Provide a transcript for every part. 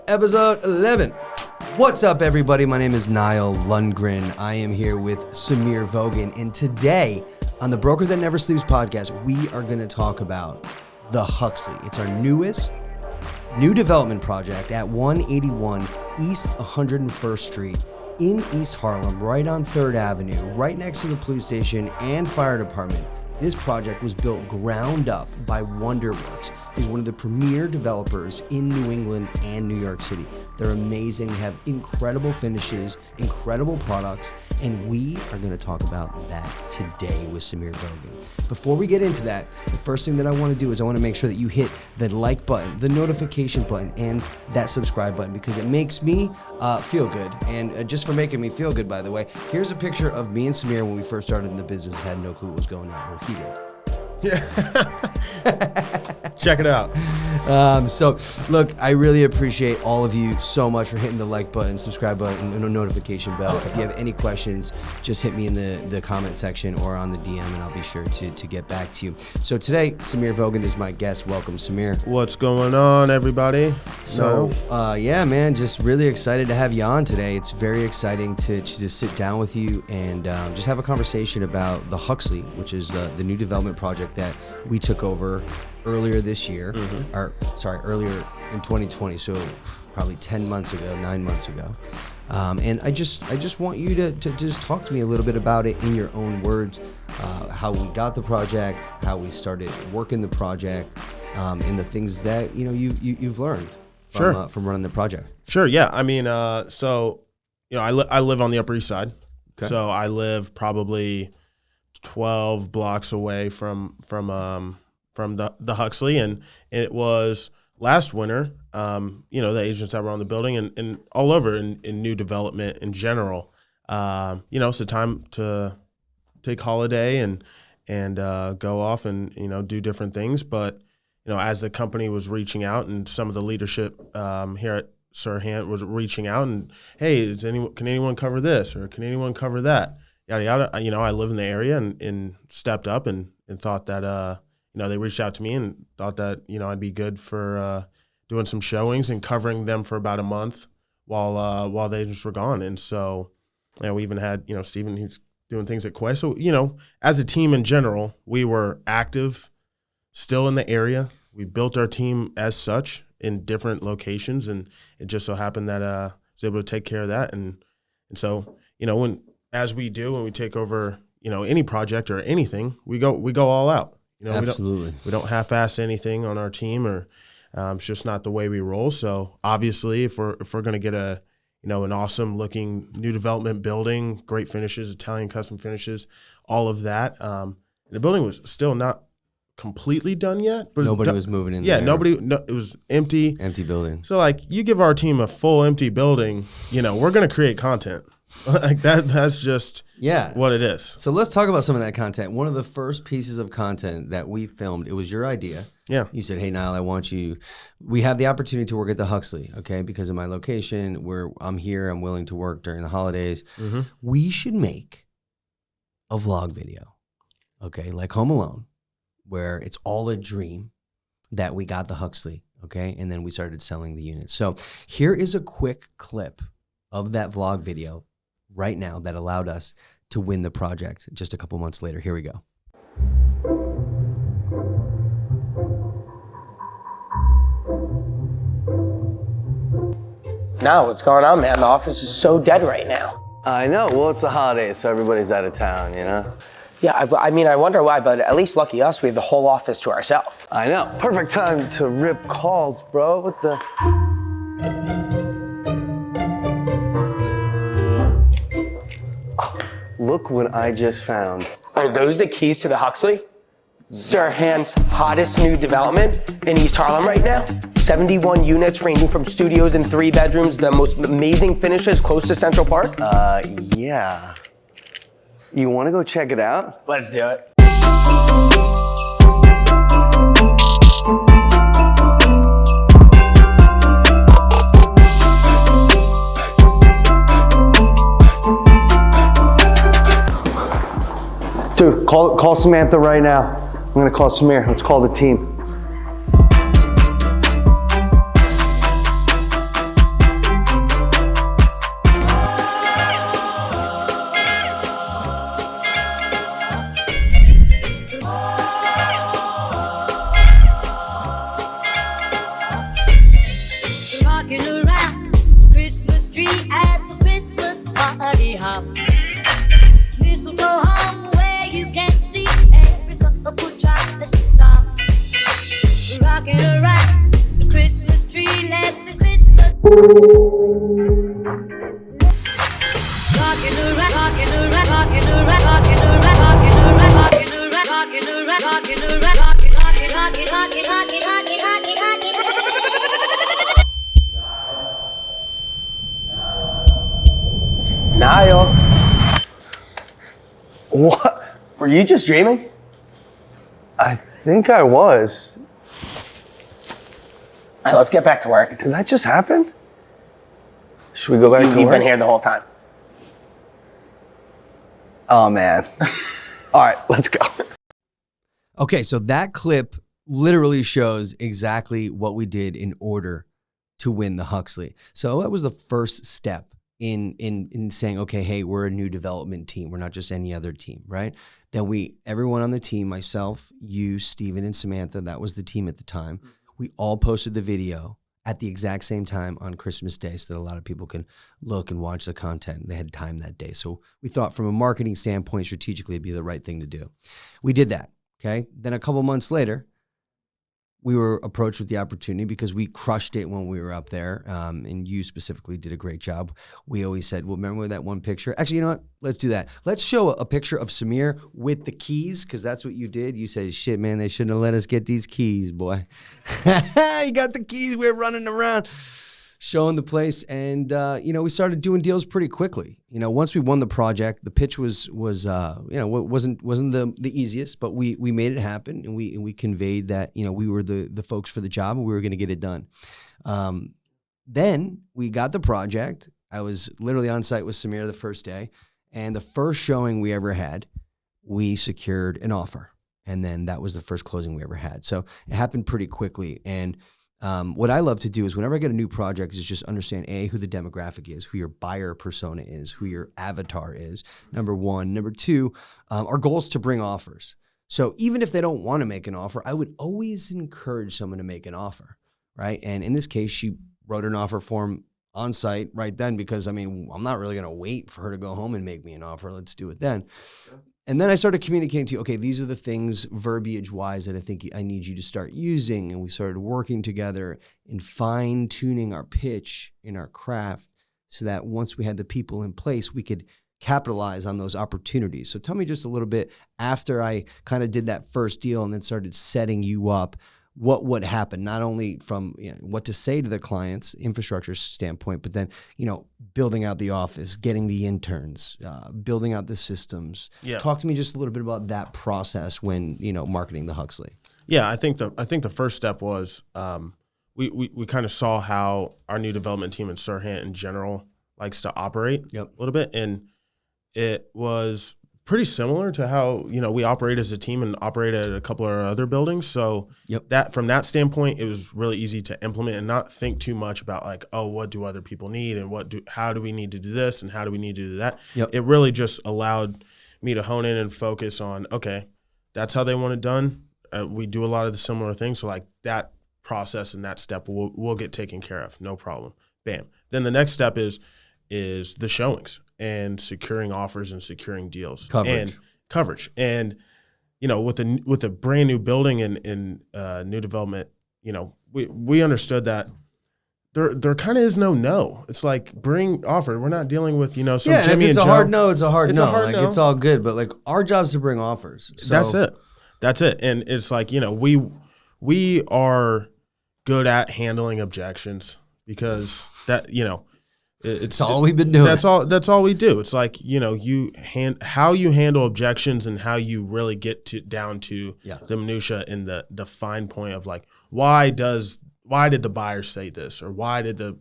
episode 11. What's up, everybody? My name is Nile Lundgren. I am here with Samir Vogan, and today on the Broker That Never Sleeps podcast, we are going to talk about the Huxley. It's our new development project at 181 East 101st Street in East Harlem, right on 3rd Avenue, right next to the police station and fire department. This project was built ground up by Wonderworks, who's one of the premier developers in New England and New York City. They're amazing, they have incredible finishes, incredible products, and we are going to talk about that today with Samir Vogan. Before we get into that, the first thing that I want to do is I want to make sure that you hit the like button, the notification button, and that subscribe button, because it makes me feel good. And just for making me feel good, by the way, here's a picture of me and Samir when we first started in the business, had no clue what was going on. Well, he did. Yeah. Check it out. So look, I really appreciate all of you so much for hitting the like button, subscribe button, and the notification bell. If you have any questions, just hit me in the comment section or on the DM, and I'll be sure to get back to you. So today, Samir Vogan is my guest. Welcome, Samir. What's going on, everybody? So, yeah, man, just really excited to have you on today. It's very exciting to just sit down with you and just have a conversation about the Huxley, which is the new development project that we took over earlier this year, earlier in 2020, so probably 9 months ago. And I just want you to just talk to me a little bit about it in your own words, how we got the project, how we started working the project, and the things that you've learned from running the project. Sure. Yeah. I mean, so I live on the Upper East Side, okay. So I live probably 12 blocks away from the Huxley, and it was last winter. The agents that were on the building and all over in new development in general. It's a time to take holiday and go off and do different things. But as the company was reaching out and some of the leadership here at Serhant was reaching out and, hey, can anyone cover this or can anyone cover that? Yada yada. I live in the area and stepped up and thought that they reached out to me and thought that I'd be good for doing some showings and covering them for about a month while the agents were gone. And so we even had Steven, who's doing things at Quay. So as a team in general, we were active still in the area. We built our team as such in different locations, and it just so happened that I was able to take care of that. And so when we take over any project or anything, we go all out. Absolutely. We don't half-ass anything on our team, or it's just not the way we roll. So obviously, if we're going to get an awesome looking new development building, great finishes, Italian custom finishes, all of that. The building was still not completely done yet, but nobody was moving in. Yeah, there. it was empty building. So you give our team a full empty building, we're going to create content. That's just what it is. So let's talk about some of that content. One of the first pieces of content that we filmed, it was your idea. Yeah. You said, hey, Niall, we have the opportunity to work at the Huxley, okay, because of my location, I'm here, I'm willing to work during the holidays. Mm-hmm. We should make a vlog video, okay, like Home Alone, where it's all a dream that we got the Huxley, okay, and then we started selling the units. So here is a quick clip of that vlog video right now that allowed us to win the project just a couple months later. Here we go. No, what's going on, man? The office is so dead right now. I know. Well, it's the holidays, so everybody's out of town, Yeah, I wonder why, but at least lucky us, we have the whole office to ourselves. I know. Perfect time to rip calls, bro. What the... Look what I just found. Are those the keys to the Huxley? Serhant's hottest new development in East Harlem right now. 71 units ranging from studios and 3 bedrooms, the most amazing finishes close to Central Park. Yeah. You want to go check it out? Let's do it. Dude, call Samantha right now. I'm gonna call Samir. Let's call the team. rocking around the Christmas tree at the Christmas party hop. Mistletoe hung where you can see every couple tries to stop. Rocking around the Christmas tree, let the Christmas rocking around, rocking around, rocking around, rocking around, rocking around, rocking around, rocking around, rocking around, rocking, rocking, rocking, rocking, rocking, rocking, rocking, rocking. Nile, What? were you just dreaming? I think I was. All right, let's get back to work. Did that just happen? Should we go back to You've work? been here the whole time. Oh, man. All right, let's go. Okay, so that clip literally shows exactly what we did in order to win the Huxley. So that was the first step in saying, okay, hey, we're a new development team. We're not just any other team, right? Then everyone on the team, myself, you, Steven, and Samantha, that was the team at the time. We all posted the video at the exact same time on Christmas Day so that a lot of people can look and watch the content. They had time that day. So we thought from a marketing standpoint, strategically, it'd be the right thing to do. We did that, okay? Then a couple months later, we were approached with the opportunity because we crushed it when we were up there, and you specifically did a great job. We always said, well, remember that one picture? Actually, you know what? Let's do that. Let's show a picture of Samir with the keys, because that's what you did. You said, shit, man, they shouldn't have let us get these keys, boy. You got the keys. We're running around showing the place, and we started doing deals pretty quickly. Once we won the project, the pitch wasn't the easiest, but we made it happen, and we conveyed that we were the folks for the job, and we were going to get it done. Then we got the project. I was literally on site with Samir the first day, and the first showing we ever had, we secured an offer, and then that was the first closing we ever had. So it happened pretty quickly, and what I love to do is whenever I get a new project is just understand who the demographic is, who your buyer persona is, who your avatar is, number one. Number two, our goal is to bring offers. So even if they don't want to make an offer, I would always encourage someone to make an offer, right? And in this case, she wrote an offer form on site right then because, I'm not really going to wait for her to go home and make me an offer. Let's do it then. Sure. And then I started communicating to you, okay, these are the things verbiage-wise that I think I need you to start using. And we started working together in fine-tuning our pitch in our craft so that once we had the people in place, we could capitalize on those opportunities. So tell me just a little bit after I kind of did that first deal and then started setting you up, what would happen, not only from what to say to the clients, infrastructure standpoint, but then, building out the office, getting the interns, building out the systems. Yeah. Talk to me just a little bit about that process when, marketing the Huxley. Yeah, I think the first step was we kind of saw how our new development team in Serhant in general likes to operate a little bit. And it was pretty similar to how, we operate as a team and operate at a couple of our other buildings. So that from that standpoint, it was really easy to implement and not think too much about like, oh, what do other people need and how do we need to do this and how do we need to do that? It really just allowed me to hone in and focus on, okay, that's how they want it done. We do a lot of the similar things. So like that process and that step will get taken care of. No problem. Bam. Then the next step is the showings and securing offers and securing deals. Coverage. And, with a brand new building and new development, we understood that there kind of is no. It's like bring offer. We're not dealing with, some Jimmy and Joe. Yeah, if it's a hard no, it's a hard no. It's all good. But like our job's to bring offers. So. That's it. And it's like, we are good at handling objections because that, it's all we've been doing. That's all we do. It's like, how you handle objections and how you really get down to the minutia and the fine point of like, why did the buyer say this or why did the,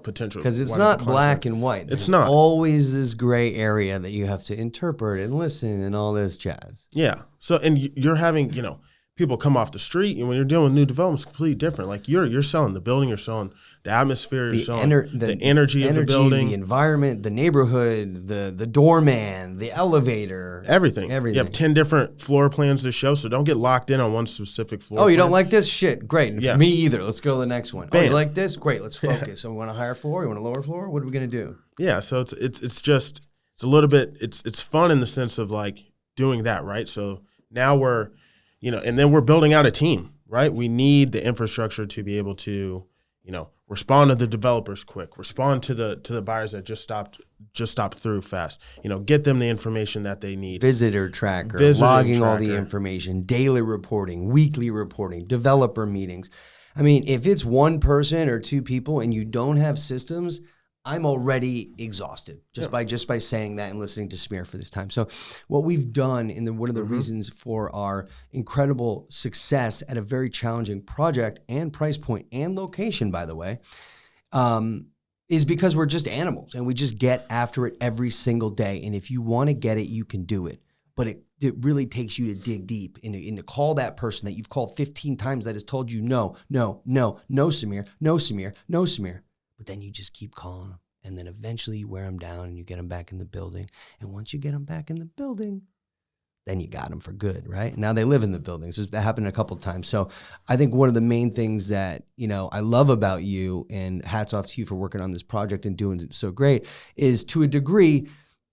potential. Because it's not black and white. There's not always this gray area that you have to interpret and listen and all this jazz. Yeah. So, and you're having, people come off the street and when you're dealing with new developments, it's completely different. Like you're selling the building, you're selling the atmosphere is showing, the energy of the building, the environment, the neighborhood, the doorman, the elevator, everything. Everything. You have 10 different floor plans to show, so don't get locked in on one specific floor. Oh, you plan. don't like this? Shit, great. Yeah. Me either. Let's go to the next one. Oh, Bam. you like this? Great. Let's focus. So we want a higher floor? You want a lower floor? What are we gonna do? Yeah, so it's just a little bit it's fun in the sense of like doing that, right? So now we're, and then we're building out a team, right? We need the infrastructure to be able to, respond to the developers quick, respond to the buyers that just stopped through fast, get them the information that they need. Visitor tracker, logging all the information, daily reporting, weekly reporting, developer meetings. I mean, if it's one person or two people and you don't have systems, I'm already exhausted just by saying that and listening to Samir for this time. So what we've done, and one of the reasons for our incredible success at a very challenging project and price point and location, by the way, is because we're just animals and we just get after it every single day. And if you want to get it, you can do it. But it really takes you to dig deep and to call that person that you've called 15 times that has told you no, Samir, no, Samir, no, Samir. But then you just keep calling them. And then eventually you wear them down and you get them back in the building. And once you get them back in the building, then you got them for good, right? Now they live in the building. So that happened a couple of times. So I think one of the main things that, I love about you, and hats off to you for working on this project and doing it so great, is to a degree,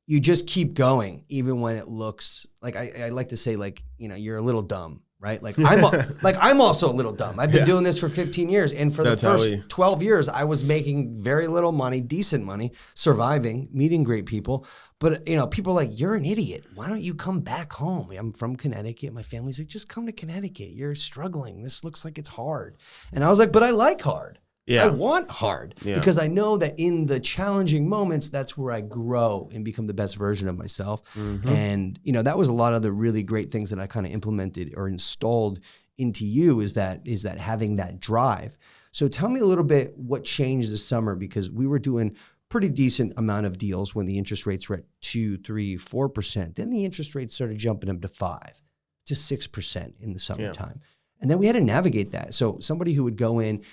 you just keep going, even when it looks like, I like to say, like, you're a little dumb. Right? I'm also a little dumb. I've been doing this for 15 years. And for the first 12 years, I was making very little money, decent money, surviving, meeting great people. But, people are like, you're an idiot. Why don't you come back home? I'm from Connecticut. My family's like, just come to Connecticut. You're struggling. This looks like it's hard. And I was like, but I like hard. Yeah. I want hard because I know that in the challenging moments, that's where I grow and become the best version of myself. Mm-hmm. And, that was a lot of the really great things that I kind of implemented or installed into you is that having that drive. So tell me a little bit what changed this summer, because we were doing pretty decent amount of deals when the interest rates were at 2, 3, 4%. Then the interest rates started jumping up to 5 to 6% in the summertime. Yeah. And then we had to navigate that. So somebody who would go in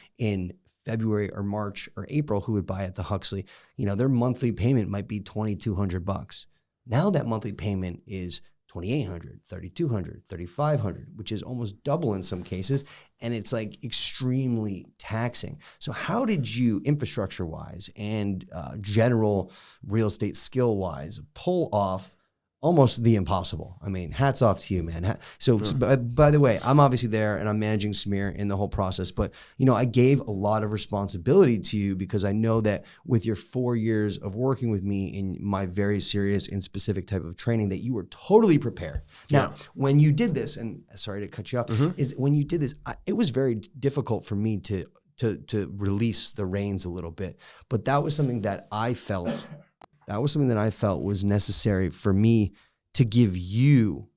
February or March or April who would buy at the Huxley, their monthly payment might be $2,200. Now that monthly payment is $2,800, $3,200, $3,500, which is almost double in some cases. And it's like extremely taxing. So how did you, infrastructure-wise and general real estate skill-wise, pull off almost the impossible? I mean, hats off to you, man. So, by the way, I'm obviously there and I'm managing Samir in the whole process, but I gave a lot of responsibility to you because I know that with your 4 years of working with me in my very serious and specific type of training, that you were totally prepared. Now, when you did this, and sorry to cut you off, is when you did this, it was very difficult for me to release the reins a little bit, but that was something that I felt. That was something that I felt was necessary for me to give you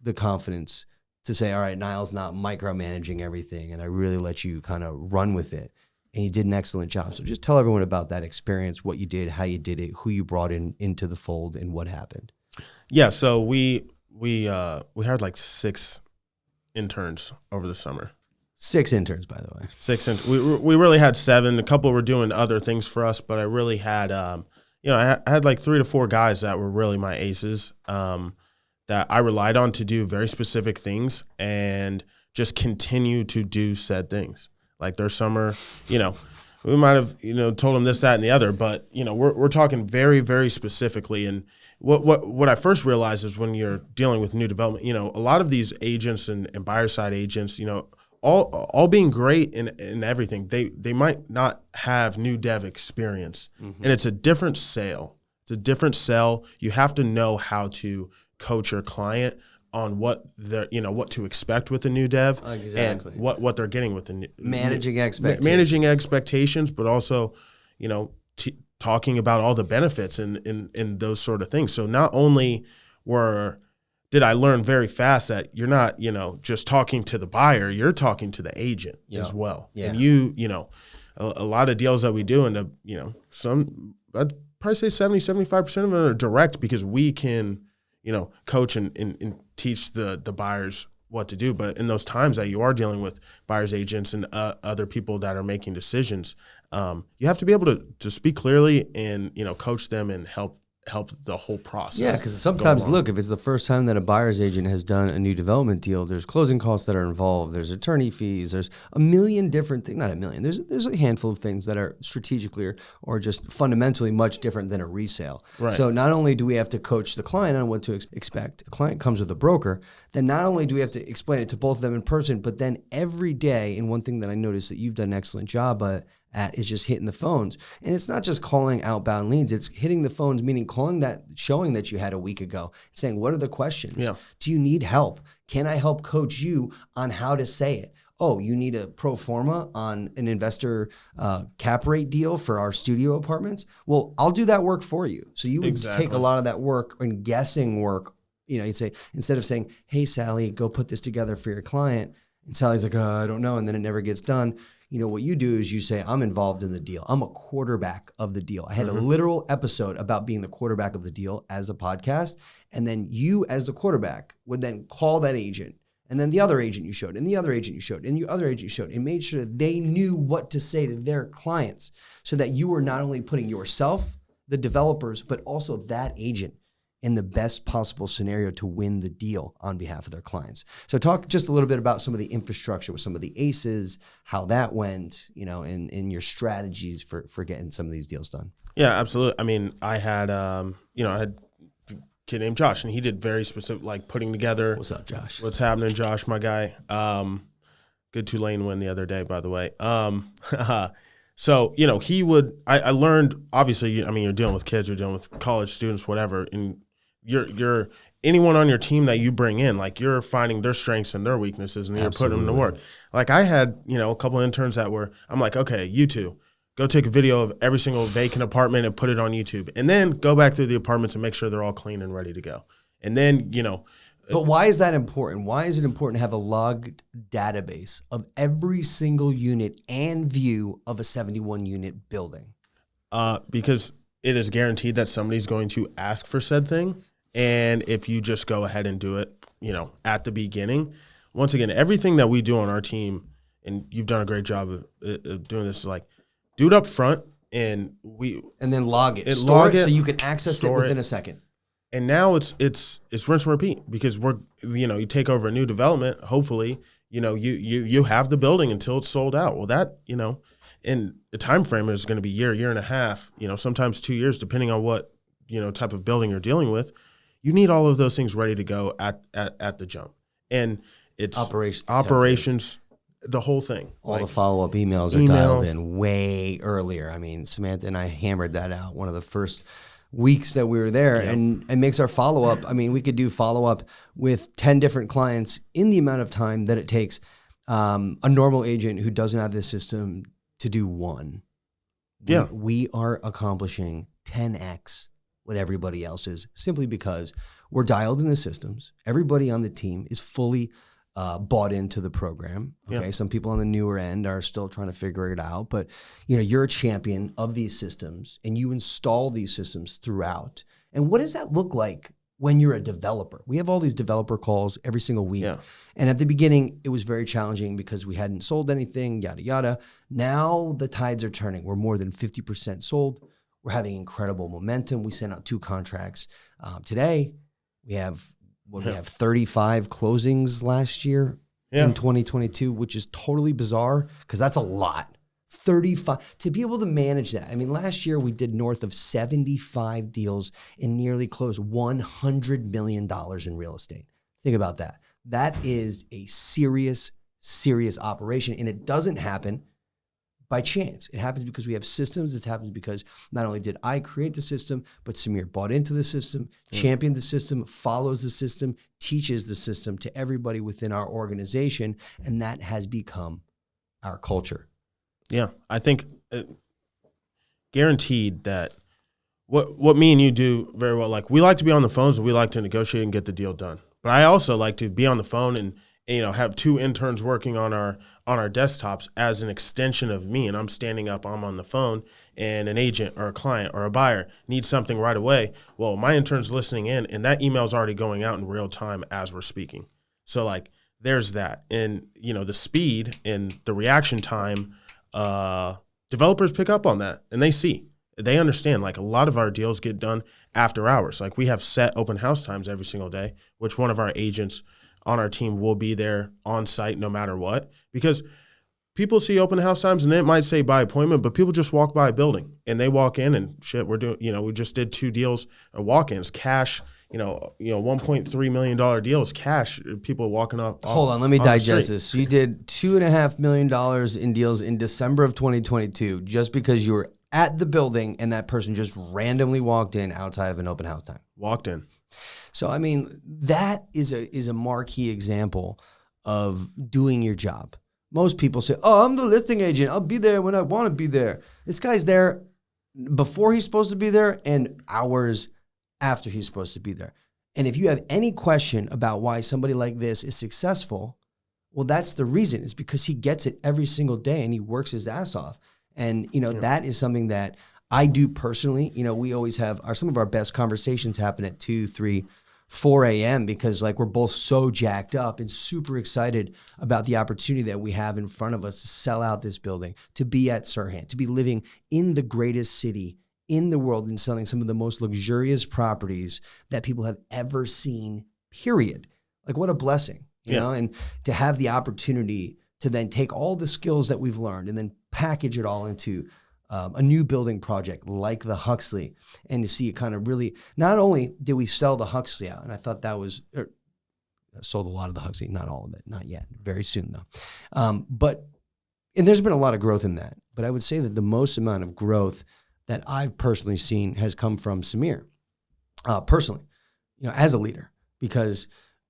the confidence to say, all right, Nile's not micromanaging everything, and I really let you kind of run with it. And you did an excellent job. So just tell everyone about that experience, what you did, how you did it, who you brought into the fold, and what happened. Yeah, so we hired like 6 interns over the summer. 6 interns, by the way. 6 interns. We really had 7. A couple were doing other things for us, but I really had I had like 3 to 4 guys that were really my aces that I relied on to do very specific things and just continue to do said things. Like their summer, we might have, told them this, that, and the other, but, we're talking very, very specifically. And what I first realized is when you're dealing with new development, a lot of these agents and buyer side agents, all being great in everything, they might not have new dev experience. Mm-hmm. And it's a different sale. It's a different sell. You have to know how to coach your client on what to expect with a new dev. Exactly. And what they're getting with the new managing expectations. Managing expectations, but also, talking about all the benefits and those sort of things. So not only did I learn very fast that you're not, just talking to the buyer, you're talking to the agent as well. Yeah. And a lot of deals that we do end up, I'd probably say 70-75% of them are direct because we can, coach and teach the buyers what to do. But in those times that you are dealing with buyers agents and other people that are making decisions, you have to be able to speak clearly and, coach them and help the whole process. Yeah, because sometimes, look, if it's the first time that a buyer's agent has done a new development deal, there's closing costs that are involved, there's attorney fees, there's a million different things, not a million, there's a handful of things that are strategically or just fundamentally much different than a resale. Right. So not only do we have to coach the client on what to expect, the client comes with a broker, then not only do we have to explain it to both of them in person, but then every day, and one thing that I noticed that you've done an excellent job at is just hitting the phones. And it's not just calling outbound leads, it's hitting the phones, meaning calling that, showing that you had a week ago, saying, what are the questions? Yeah. Do you need help? Can I help coach you on how to say it? Oh, you need a pro forma on an investor cap rate deal for our studio apartments? Well, I'll do that work for you. So you would take a lot of that work and guessing work. You'd say, instead of saying, hey, Sally, go put this together for your client. And Sally's like, I don't know. And then it never gets done. What you do is you say, I'm involved in the deal. I'm a quarterback of the deal. I had a literal episode about being the quarterback of the deal as a podcast. And then you as the quarterback would then call that agent. And then the other agent you showed, and the other agent you showed, and the other agent you showed, and made sure that they knew what to say to their clients so that you were not only putting yourself, the developers, but also that agent in the best possible scenario to win the deal on behalf of their clients. So talk just a little bit about some of the infrastructure with some of the ACEs, how that went, in your strategies for getting some of these deals done. Yeah, absolutely. I mean, I had, I had a kid named Josh, and he did very specific, like putting together. What's up, Josh? What's happening, Josh, my guy? Good Tulane win the other day, by the way. So, he would, I learned, obviously, you're dealing with kids, you're dealing with college students, whatever, and you're anyone on your team that you bring in, like you're finding their strengths and their weaknesses and you're putting them to work. Like I had, a couple of interns that I'm like, okay, you two, go take a video of every single vacant apartment and put it on YouTube. And then go back through the apartments and make sure they're all clean and ready to go. And then, But why is that important? Why is it important to have a logged database of every single unit and view of a 71 unit building? Because it is guaranteed that somebody's going to ask for said thing. And if you just go ahead and do it, at the beginning, once again, everything that we do on our team, and you've done a great job of doing this, like do it up front and then log it. Store it so you can access it within a second. And now it's rinse and repeat because you take over a new development, hopefully, you have the building until it's sold out. Well, that, and the time frame is going to be year and a half, sometimes 2 years, depending on what, type of building you're dealing with. You need all of those things ready to go at the jump. And it's operations, the whole thing. All the follow-up emails are dialed in way earlier. I mean, Samantha and I hammered that out one of the first weeks that we were there, and it makes our follow-up. I mean, we could do follow-up with 10 different clients in the amount of time that it takes a normal agent who doesn't have this system to do one. We are accomplishing 10x what everybody else is, simply because we're dialed in the systems. Everybody on the team is fully bought into the program. Okay, some people on the newer end are still trying to figure it out, but you're a champion of these systems, and you install these systems throughout. And what does that look like when you're a developer? We have all these developer calls every single week, and at the beginning it was very challenging because we hadn't sold anything, yada yada. Now the tides are turning. We're more than 50% sold. We're having incredible momentum. We sent out 2 contracts today. We have 35 closings last year in 2022, which is totally bizarre because that's a lot. 35 to be able to manage that. I mean, last year we did north of 75 deals and nearly closed $100 million in real estate. Think about that. That is a serious operation, and it doesn't happen by chance. It happens because we have systems. It happens because not only did I create the system, but Samir bought into the system, championed the system, follows the system, teaches the system to everybody within our organization, and that has become our culture. Yeah, I think guaranteed that what me and you do very well, like we like to be on the phones and we like to negotiate and get the deal done. But I also like to be on the phone and have 2 interns working on our desktops as an extension of me, and I'm standing up, I'm on the phone, and an agent or a client or a buyer needs something right away. Well, my intern's listening in, and that email's already going out in real time as we're speaking. So like there's that. And the speed and the reaction time developers pick up on that and they understand, like, a lot of our deals get done after hours. Like, we have set open house times every single day, which one of our agents on our team will be there on site no matter what, because people see open house times and it might say by appointment, but people just walk by a building and they walk in and shit, we're doing, we just did 2 deals, walk-ins, cash, $1.3 million deals, cash, people walking up. Hold on, let me digest this. So you did $2.5 million in deals in December of 2022 just because you were at the building and that person just randomly walked in outside of an open house time. Walked in. So, I mean, that is a marquee example of doing your job. Most people say, oh, I'm the listing agent. I'll be there when I want to be there. This guy's there before he's supposed to be there and hours after he's supposed to be there. And if you have any question about why somebody like this is successful, well, that's the reason. It's because he gets it every single day and he works his ass off. And, that is something that I do personally. We always have some of our best conversations happen at 2, 3, 4 a.m. because we're both so jacked up and super excited about the opportunity that we have in front of us to sell out this building, to be at Serhant, to be living in the greatest city in the world and selling some of the most luxurious properties that people have ever seen, period. What a blessing, you know, and to have the opportunity to then take all the skills that we've learned and then package it all into a new building project like the Huxley, and to see it kind of really, not only did we sell the Huxley out, and I thought that was, sold a lot of the Huxley, not all of it, not yet, very soon though. And there's been a lot of growth in that, but I would say that the most amount of growth that I've personally seen has come from Samir, personally, as a leader, because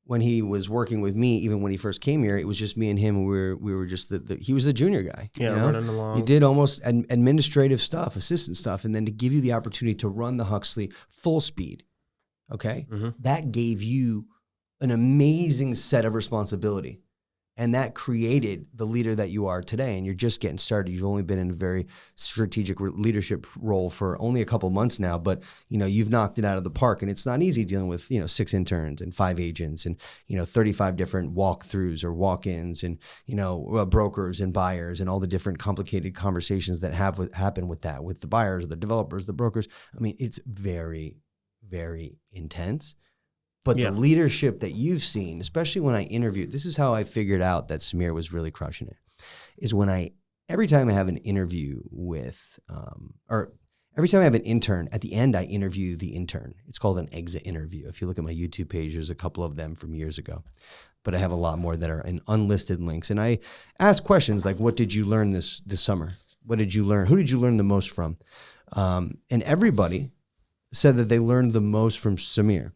when he was working with me, even when he first came here, it was just me and him. We were just he was the junior guy. Yeah, running along. He did almost administrative stuff, assistant stuff, and then to give you the opportunity to run the Huxley full speed, okay? Mm-hmm. That gave you an amazing set of responsibility. And that created the leader that you are today. And you're just getting started. You've only been in a very strategic leadership role for only a couple months now, but you've knocked it out of the park. And it's not easy dealing with 6 interns and 5 agents and 35 different walkthroughs or walk-ins and brokers and buyers and all the different complicated conversations that happen with that, with the buyers, the developers, the brokers. I mean, it's very, very intense. But the leadership that you've seen, especially when I interviewed, this is how I figured out that Samir was really crushing it, is when every time I have an interview with, or every time I have an intern, at the end I interview the intern. It's called an exit interview. If you look at my YouTube page, there's a couple of them from years ago, but I have a lot more that are in unlisted links. And I ask questions like, what did you learn this summer? What did you learn? Who did you learn the most from? And everybody said that they learned the most from Samir.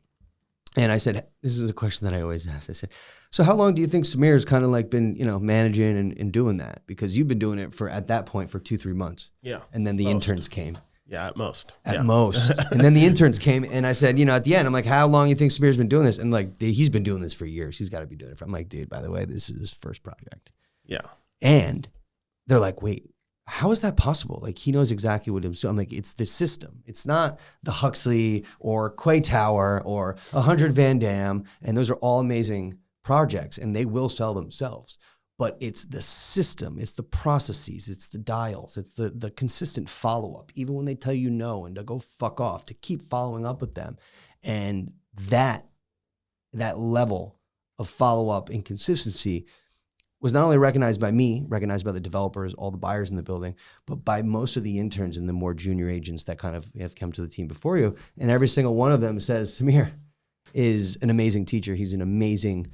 And I said, this is a question that I always ask. I said, so how long do you think Samir's kind of been, managing and doing that? Because you've been doing it at that point for 2-3 months. Yeah. And then the interns came. Yeah, at most. At most. And then the interns came, and I said, at the end, I'm like, how long do you think Samir's been doing this? And he's been doing this for years. He's got to be doing it for, I'm like, dude, by the way, this is his first project. Yeah. And they're like, wait, how is that possible? He knows exactly what I'm like, it's the system. It's not the Huxley or Quay Tower or 100 Van Dam. And those are all amazing projects and they will sell themselves. But it's the system, it's the processes, it's the dials, it's the consistent follow-up, even when they tell you no and to go fuck off, to keep following up with them. And that level of follow-up and consistency was not only recognized by me, recognized by the developers, all the buyers in the building, but by most of the interns and the more junior agents that kind of have come to the team before you. And every single one of them says, Samir is an amazing teacher. He's an amazing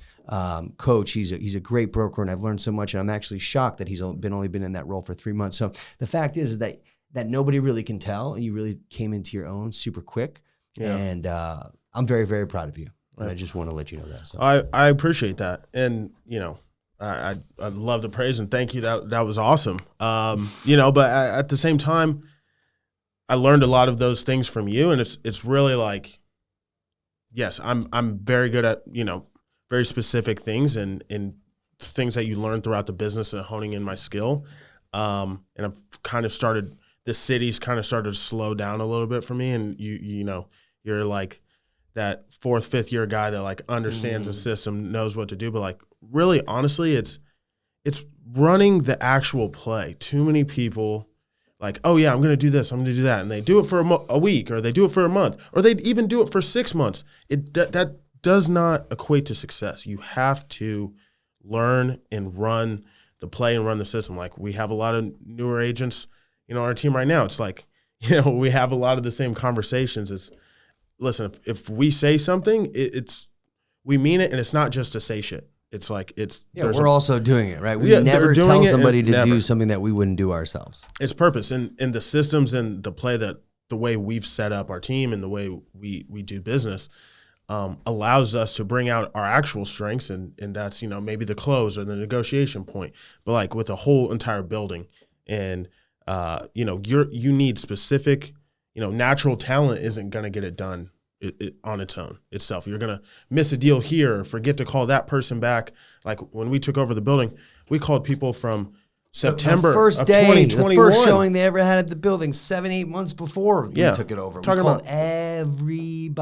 coach. He's a great broker, and I've learned so much. And I'm actually shocked that he's only been in that role for 3 months. So the fact is that nobody really can tell, and you really came into your own super quick. Yeah. And I'm very, very proud of you. And I just want to let you know that. So. I appreciate that, and I love the praise and thank you. That was awesome. But at the same time, I learned a lot of those things from you, and it's really yes, I'm very good at very specific things and things that you learn throughout the business and honing in my skill. And I've kind of started. The city's kind of started to slow down a little bit for me, and you're like that 4th, 5th year guy that understands the system, knows what to do, but really honestly, it's running the actual play. Too many people like, oh yeah, I'm going to do this, I'm going to do that. And they do it for a week, or they do it for a month, or they even do it for 6 months. That does not equate to success. You have to learn and run the play and run the system. Like, we have a lot of newer agents, on our team right now. It's like, we have a lot of the same conversations. It's, listen, if we say something, we mean it, and it's not just to say shit. It's like we're also doing it, right? We never tell somebody to do something that we wouldn't do ourselves. It's purpose, and the systems and the play, that the way we've set up our team and the way we do business allows us to bring out our actual strengths, and that's maybe the close or the negotiation point, but like with a whole entire building, and you need specific, natural talent isn't going to get it done. On its own itself. You're going to miss a deal here, or forget to call that person back. Like when we took over the building, we called people from September the first of day, 2021. the first showing they ever had at the building, 7-8 months before we took it over. We called everybody.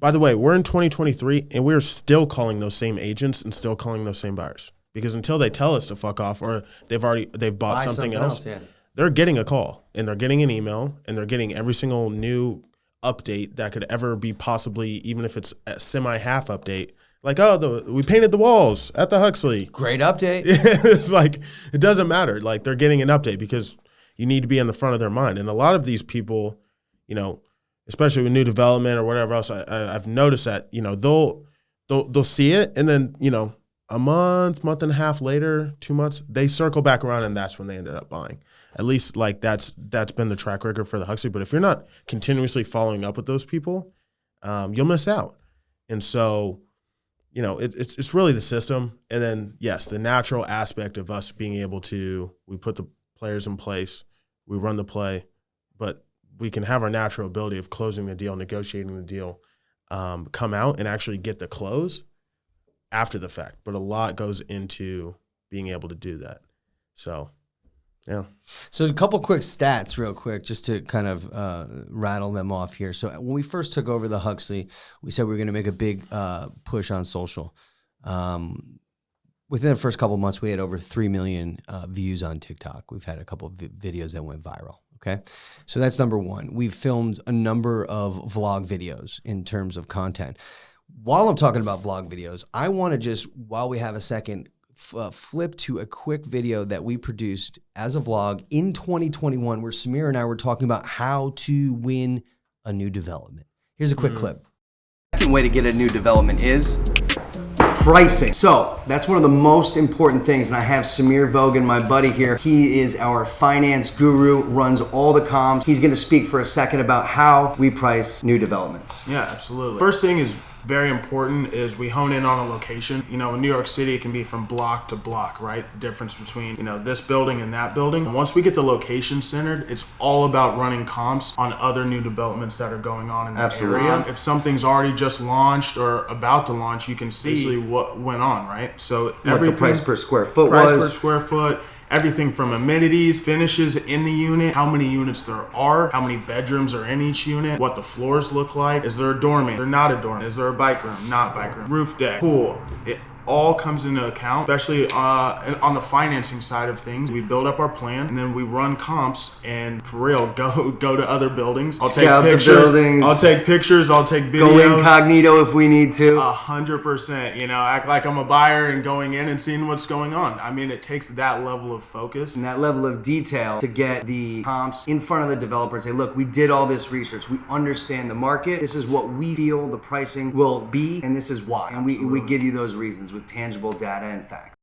By the way, we're in 2023, and we're still calling those same agents and still calling those same buyers, because until they tell us to fuck off, or they've bought something else, they're getting a call, and they're getting an email, and they're getting every single new update that could ever be, possibly, even if it's a semi-half update. Like, we painted the walls at the Huxley. Great update. It's like, it doesn't matter. Like, they're getting an update because you need to be in the front of their mind. And a lot of these people, especially with new development or whatever else, I've noticed that, they'll see it, and then, a month and a half later, 2 months, they circle back around, and that's when they ended up buying. At least, like, that's been the track record for the Huxley. But if you're not continuously following up with those people, you'll miss out. And so, it's really the system. And then, yes, the natural aspect of us being able to, we put the players in place, we run the play, but we can have our natural ability of closing the deal, negotiating the deal, come out and actually get the close after the fact. But a lot goes into being able to do that. So, yeah. So a couple quick stats real quick, just to kind of rattle them off here. So when we first took over the Huxley, we said we were going to make a big push on social. Within the first couple of months, we had over 3 million views on TikTok. We've had a couple of videos that went viral. Okay. So that's number one. We've filmed a number of vlog videos in terms of content. While I'm talking about vlog videos, I want to just, while we have a second, flip to a quick video that we produced as a vlog in 2021, where Samir and I were talking about how to win a new development. Here's a quick clip. The second way to get a new development is pricing. So that's one of the most important things. And I have Samir Vogan, my buddy here. He is our finance guru, runs all the comms. He's going to speak for a second about how we price new developments. Yeah, absolutely. First thing is very important is we hone in on a location. In New York City, it can be from block to block, right? The difference between, this building and that building. And once we get the location centered, it's all about running comps on other new developments that are going on in that area. If something's already just launched or about to launch, you can see what went on, right? So what the price per square foot was. Price per square foot. Everything from amenities, finishes in the unit, how many units there are, how many bedrooms are in each unit, what the floors look like, is there a dormant, is there not a dormant, is there a bike room, not bike room, roof deck, pool. It all comes into account, especially on the financing side of things. We build up our plan, and then we run comps, and for real, go to other buildings. I'll take pictures. I'll take pictures. I'll take videos. Go incognito if we need to. 100%. Act like I'm a buyer and going in and seeing what's going on. I mean, it takes that level of focus and that level of detail to get the comps in front of the developer and say, look, we did all this research. We understand the market. This is what we feel the pricing will be, and this is why. And we give you those reasons with tangible data and facts.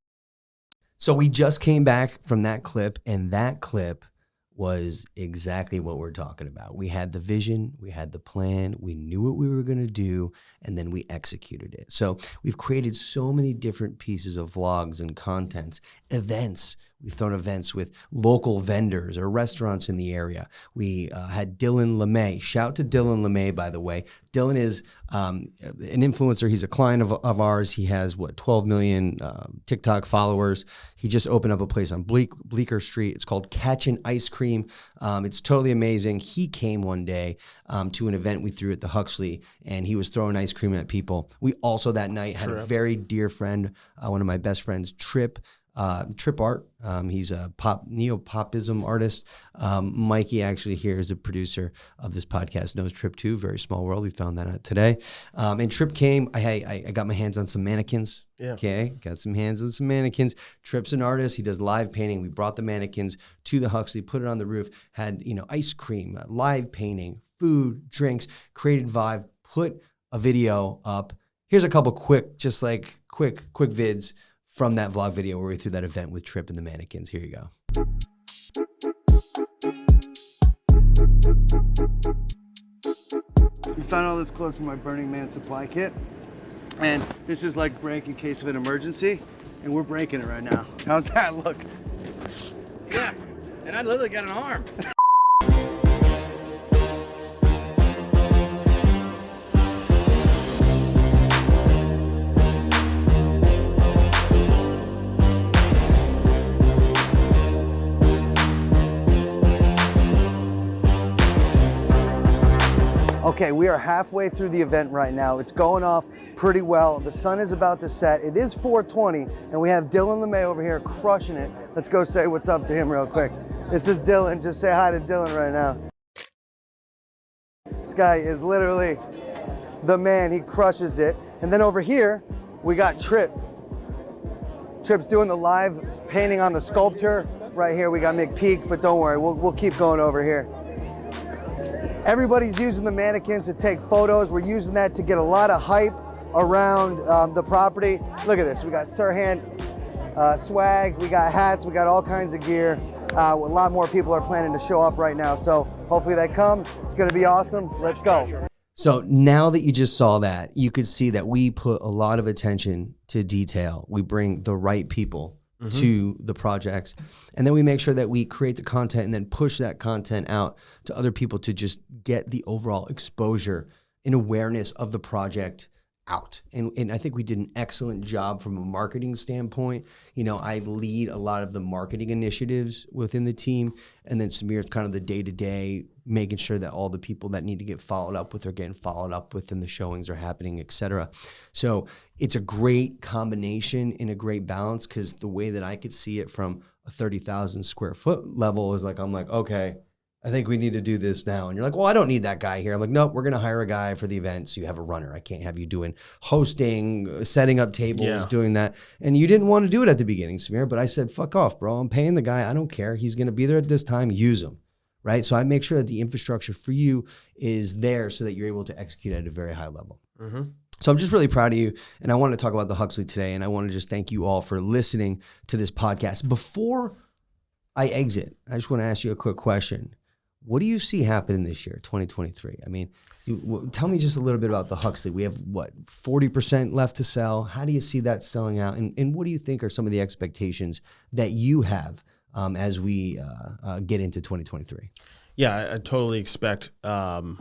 So we just came back from that clip, and that clip was exactly what we're talking about. We had the vision, we had the plan, we knew what we were going to do, and then we executed it. So we've created so many different pieces of vlogs and contents, events. We've thrown events with local vendors or restaurants in the area. We had Dylan LeMay. Shout to Dylan LeMay, by the way. Dylan is an influencer. He's a client of ours. He has, 12 million TikTok followers. He just opened up a place on Bleecker Street. It's called Catchin' Ice Cream. It's totally amazing. He came one day to an event we threw at the Huxley, and he was throwing ice cream at people. We also that night had a very dear friend, one of my best friends, Trip, Trip Art. He's a neo-popism artist. Mikey actually here is a producer of this podcast, knows Trip too. Very small world. We found that out today. And Trip came. I got my hands on some mannequins. Yeah. Okay, got some hands on some mannequins. Trip's an artist. He does live painting. We brought the mannequins to the Huxley, put it on the roof, had ice cream, live painting, food, drinks, created vibe, put a video up. Here's a couple quick vids from that vlog video where we threw that event with Trip and the mannequins. Here you go. We found all this clothes from my Burning Man supply kit. And this is like break in case of an emergency. And we're breaking it right now. How's that look? Yeah, and I literally got an arm. Okay, we are halfway through the event right now. It's going off pretty well. The sun is about to set. It is 4:20, and we have Dylan LeMay over here crushing it. Let's go say what's up to him real quick. This is Dylan. Just say hi to Dylan right now. This guy is literally the man. He crushes it. And then over here, we got Trip. Trip's doing the live painting on the sculpture. Right here, we got McPeak, but don't worry, we'll keep going over here. Everybody's using the mannequins to take photos. We're using that to get a lot of hype around the property. Look at this, we got Serhant swag, we got hats, we got all kinds of gear. A lot more people are planning to show up right now, so hopefully they come. It's gonna be awesome. Let's go. So now that you just saw that, you could see that we put a lot of attention to detail. We bring the right people to the projects, and then we make sure that we create the content and then push that content out to other people to just get the overall exposure and awareness of the project out. And I think we did an excellent job from a marketing standpoint. I lead a lot of the marketing initiatives within the team, and then Samir's kind of the day-to-day, making sure that all the people that need to get followed up with are getting followed up with and the showings are happening, et cetera. So it's a great combination and a great balance, because the way that I could see it from a 30,000 square foot level is I'm like, okay, I think we need to do this now. And you're like, well, I don't need that guy here. I'm like, nope, we're going to hire a guy for the event, so you have a runner. I can't have you doing hosting, setting up tables, doing that. And you didn't want to do it at the beginning, Samir, but I said, fuck off, bro. I'm paying the guy. I don't care. He's going to be there at this time. Use him, right? So I make sure that the infrastructure for you is there so that you're able to execute at a very high level. So I'm just really proud of you, and I want to talk about the Huxley today, and I want to just thank you all for listening to this podcast. Before I exit, I just want to ask you a quick question. What do you see happening this year, 2023? I mean, tell me just a little bit about the Huxley. We have, 40% left to sell. How do you see that selling out? And what do you think are some of the expectations that you have as we get into 2023? Yeah, I totally expect, to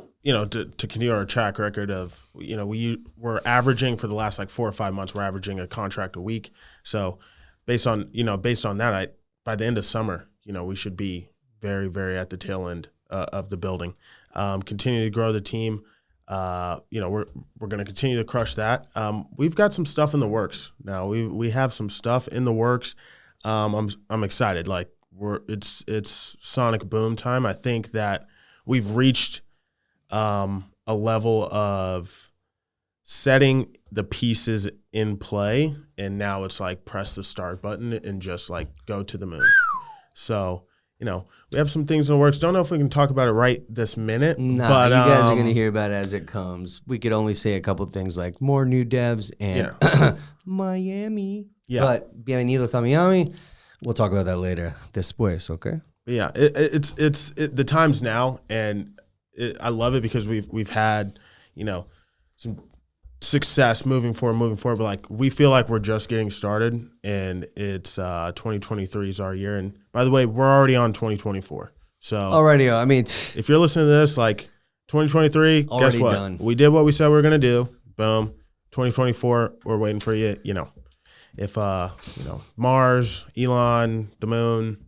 continue our track record of, we're averaging for the last 4 or 5 months, we're averaging a contract a week. So based on that, by the end of summer, we should be very, very at the tail end of the building. Continue to grow the team. We're going to continue to crush that. We've got some stuff in the works now. We have some stuff in the works. I'm excited. It's sonic boom time. I think that we've reached a level of setting the pieces in play, and now it's press the start button and just go to the moon. So, we have some things in the works. Don't know if we can talk about it right this minute. No, but, you guys are going to hear about it as it comes. We could only say a couple of things like more new devs and Miami. Yeah. But bienvenidos a Miami. We'll talk about that later. Después, okay? Yeah, it's the time's now, and I love it because we've had, some success moving forward, but we feel like we're just getting started, and it's 2023 is our year. And by the way, we're already on 2024. So already, I mean, if you're listening to this, 2023, guess already what? done. We did what we said we were gonna do. Boom. 2024, we're waiting for you. If Mars, Elon, the moon,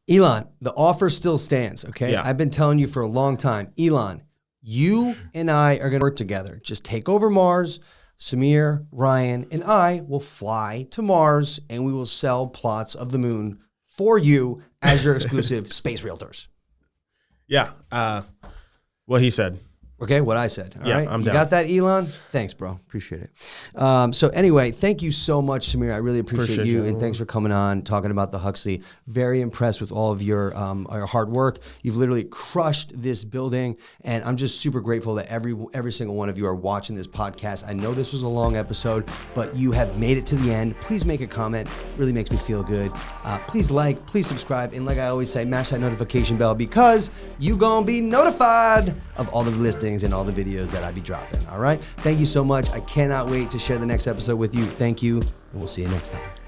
Elon, the offer still stands, okay? Yeah. I've been telling you for a long time, Elon, you and I are going to work together. Just take over Mars. Samir, Ryan, and I will fly to Mars and we will sell plots of the moon for you as your exclusive space realtors. Yeah. What he said. Okay, what I said. All Yeah, right. I'm You down. got that, Elon? Thanks, bro. Appreciate it. So anyway, thank you so much, Samir. I really appreciate you, and thanks for coming on, talking about the Huxley. Very impressed with all of your hard work. You've literally crushed this building, and I'm just super grateful that every single one of you are watching this podcast. I know this was a long episode, but you have made it to the end. Please make a comment. It really makes me feel good. Please like, please subscribe, and like I always say, mash that notification bell because you gonna be notified of all the listings and all the videos that I be dropping. All right. Thank you so much. I cannot wait to share the next episode with you. Thank you, and we'll see you next time.